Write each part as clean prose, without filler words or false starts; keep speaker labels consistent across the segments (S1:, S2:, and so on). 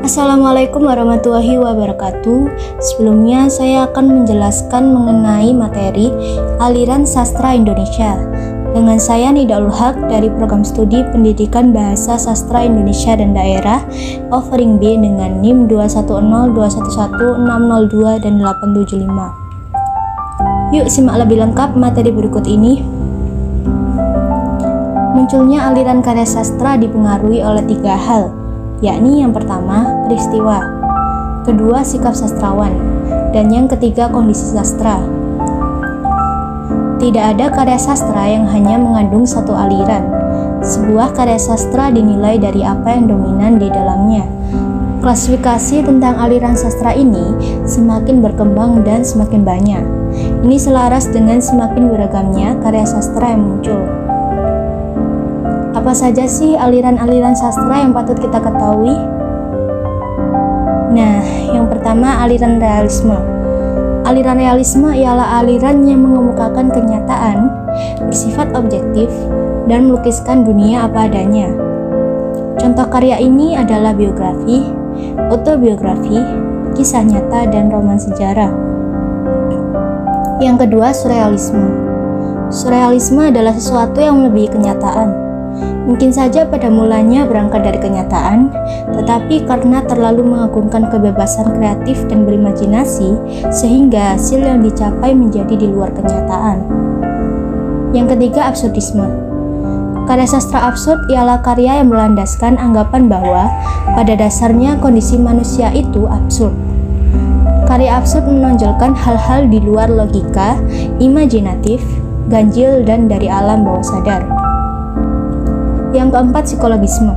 S1: Assalamualaikum warahmatullahi wabarakatuh. Sebelumnya saya akan menjelaskan mengenai materi aliran sastra Indonesia. Dengan saya Nida Ulhaq dari Program Studi Pendidikan Bahasa Sastra Indonesia dan Daerah Offering B dengan NIM 210211602 dan 875. Yuk simak lebih lengkap materi berikut ini. Munculnya aliran karya sastra dipengaruhi oleh 3 hal, yakni yang pertama, peristiwa, kedua, sikap sastrawan, dan yang ketiga, kondisi sastra. Tidak ada karya sastra yang hanya mengandung satu aliran. Sebuah karya sastra dinilai dari apa yang dominan di dalamnya. Klasifikasi tentang aliran sastra ini semakin berkembang dan semakin banyak. Ini selaras dengan semakin beragamnya karya sastra yang muncul. Apa saja sih aliran-aliran sastra yang patut kita ketahui? Nah, yang pertama aliran realisme. Aliran realisme ialah aliran yang mengemukakan kenyataan, bersifat objektif, dan melukiskan dunia apa adanya. Contoh karya ini adalah biografi, autobiografi, kisah nyata, dan roman sejarah. Yang kedua, surrealisme. Surrealisme adalah sesuatu yang melebihi kenyataan. Mungkin saja pada mulanya berangkat dari kenyataan, tetapi karena terlalu mengagungkan kebebasan kreatif dan berimajinasi, sehingga hasil yang dicapai menjadi di luar kenyataan. Yang ketiga, absurdisme. Karya sastra absurd ialah karya yang berlandaskan anggapan bahwa pada dasarnya kondisi manusia itu absurd. Karya absurd menonjolkan hal-hal di luar logika, imajinatif, ganjil, dan dari alam bawah sadar. Yang keempat, psikologisme.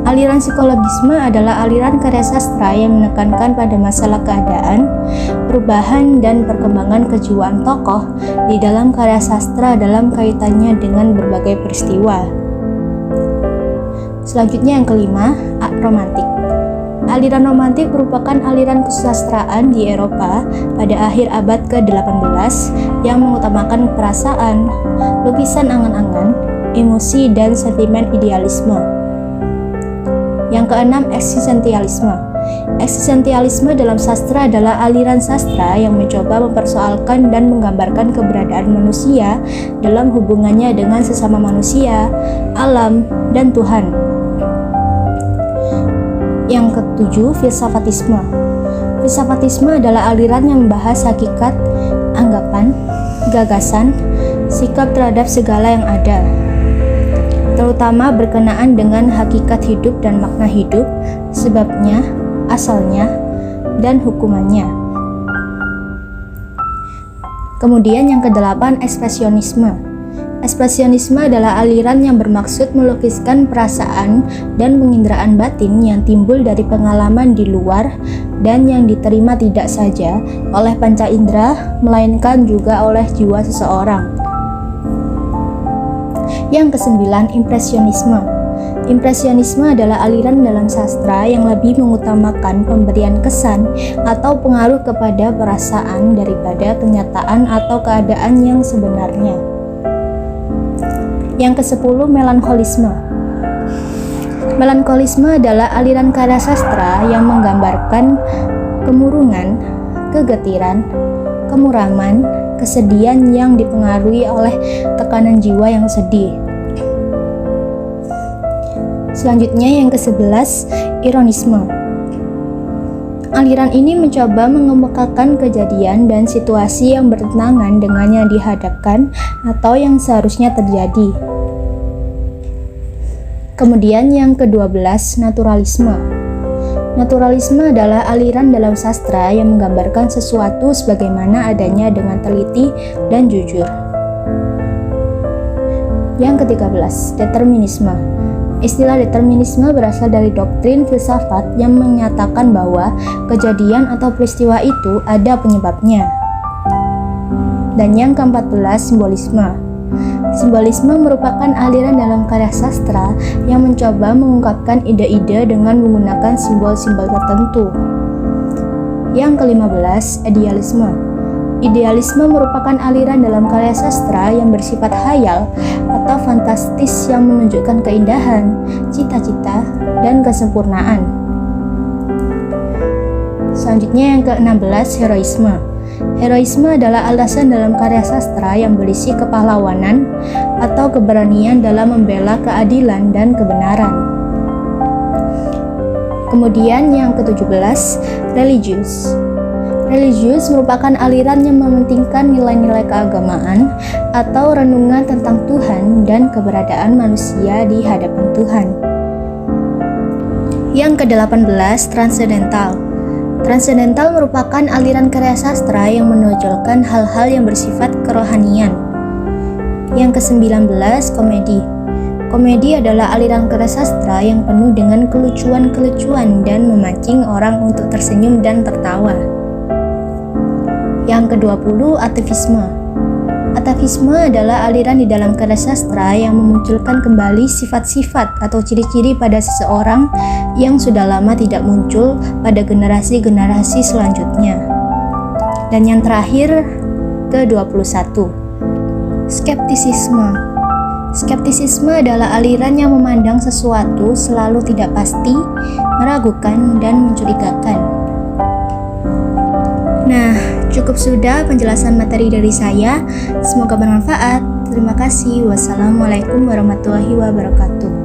S1: Aliran psikologisme adalah aliran karya sastra yang menekankan pada masalah keadaan, perubahan, dan perkembangan kejiwaan tokoh di dalam karya sastra dalam kaitannya dengan berbagai peristiwa. Selanjutnya yang kelima, romantik. Aliran romantik merupakan aliran kesusastraan di Eropa pada akhir abad ke-18 yang mengutamakan perasaan, lukisan angan-angan, emosi, dan sentimen idealisme. Yang keenam, eksistensialisme. Eksistensialisme dalam sastra adalah aliran sastra yang mencoba mempersoalkan dan menggambarkan keberadaan manusia dalam hubungannya dengan sesama manusia, alam, dan Tuhan. Yang ketujuh, filsafatisme. Filsafatisme adalah aliran yang membahas hakikat, anggapan, gagasan, sikap terhadap segala yang ada, terutama berkenaan dengan hakikat hidup dan makna hidup, sebabnya, asalnya, dan hukumannya. Kemudian yang kedelapan, ekspresionisme. Ekspresionisme adalah aliran yang bermaksud melukiskan perasaan dan penginderaan batin yang timbul dari pengalaman di luar dan yang diterima tidak saja oleh panca indera, melainkan juga oleh jiwa seseorang. Yang kesembilan, impresionisme. Impresionisme adalah aliran dalam sastra yang lebih mengutamakan pemberian kesan atau pengaruh kepada perasaan daripada kenyataan atau keadaan yang sebenarnya. Yang kesepuluh, melankolisme. Melankolisme adalah aliran karya sastra yang menggambarkan kemurungan, kegetiran, kemuraman, kesedihan yang dipengaruhi oleh tekanan jiwa yang sedih. Selanjutnya yang ke-11, ironisme. Aliran ini mencoba mengemukakan kejadian dan situasi yang bertentangan dengan yang dihadapkan atau yang seharusnya terjadi. Kemudian yang ke-12, naturalisme. Naturalisme adalah aliran dalam sastra yang menggambarkan sesuatu sebagaimana adanya dengan teliti dan jujur. Yang ke-13, determinisme. Istilah determinisme berasal dari doktrin filsafat yang menyatakan bahwa kejadian atau peristiwa itu ada penyebabnya. Dan yang ke-14, simbolisme. Simbolisme merupakan aliran dalam karya sastra yang mencoba mengungkapkan ide-ide dengan menggunakan simbol-simbol tertentu. Yang ke-15, idealisme. Idealisme merupakan aliran dalam karya sastra yang bersifat khayal atau fantastis yang menunjukkan keindahan, cita-cita, dan kesempurnaan. Selanjutnya yang ke-16, heroisme. Heroisme adalah alasan dalam karya sastra yang berisi kepahlawanan atau keberanian dalam membela keadilan dan kebenaran. Kemudian yang ke-17, religius. Religius merupakan aliran yang mementingkan nilai-nilai keagamaan atau renungan tentang Tuhan dan keberadaan manusia di hadapan Tuhan. Yang ke-18, transendental. Transendental merupakan aliran karya sastra yang menonjolkan hal-hal yang bersifat kerohanian. Yang ke-19, komedi. Komedi adalah aliran karya sastra yang penuh dengan kelucuan-kelucuan dan memancing orang untuk tersenyum dan tertawa. Yang ke-20, atavisme. Atavisme adalah aliran di dalam karya sastra yang memunculkan kembali sifat-sifat atau ciri-ciri pada seseorang yang sudah lama tidak muncul pada generasi-generasi selanjutnya. Dan yang terakhir, ke-21, skeptisisme. Skeptisisme adalah aliran yang memandang sesuatu selalu tidak pasti, meragukan, dan mencurigakan. Nah, cukup sudah penjelasan materi dari saya. Semoga bermanfaat. Terima kasih. Wassalamualaikum warahmatullahi wabarakatuh.